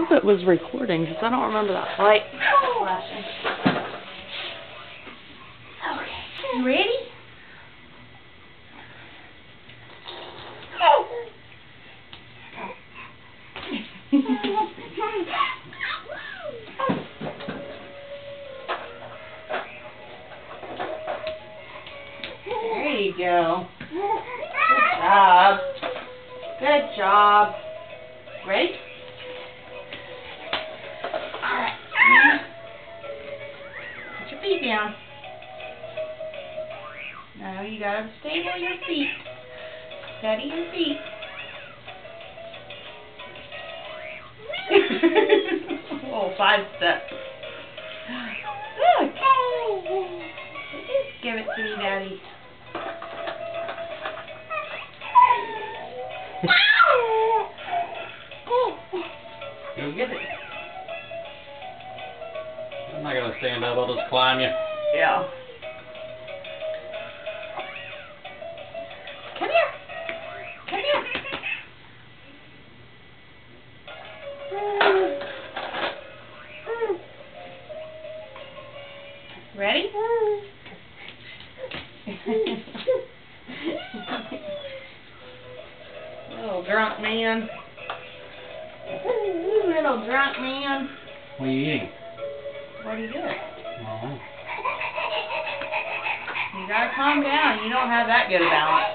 hope it was recording because I don't remember that light flashing. Okay, you ready? There you go. Good job. Good job. Ready? Alright. Put your feet down. Now you gotta stay on your feet. Steady your feet. Oh, 5 steps. Look. Give it to me, Daddy. Go get it. I'm not gonna stand up, I'll just climb you. Yeah. Come here. Come here. Ready? Little drunk man. Little drunk man. What are you eating? What are you doing? Oh. You gotta calm down. You don't have that good a balance.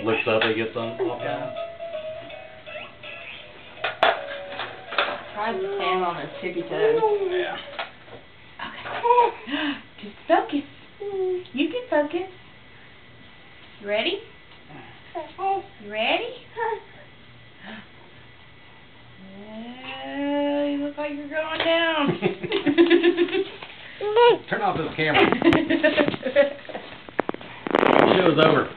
Looks up, he gets on off balance. Try to stand on his tippy toes. Yeah. Okay. Just focus. You can focus. You ready? You ready? You look like you're going down. Turn off this camera. Show's over.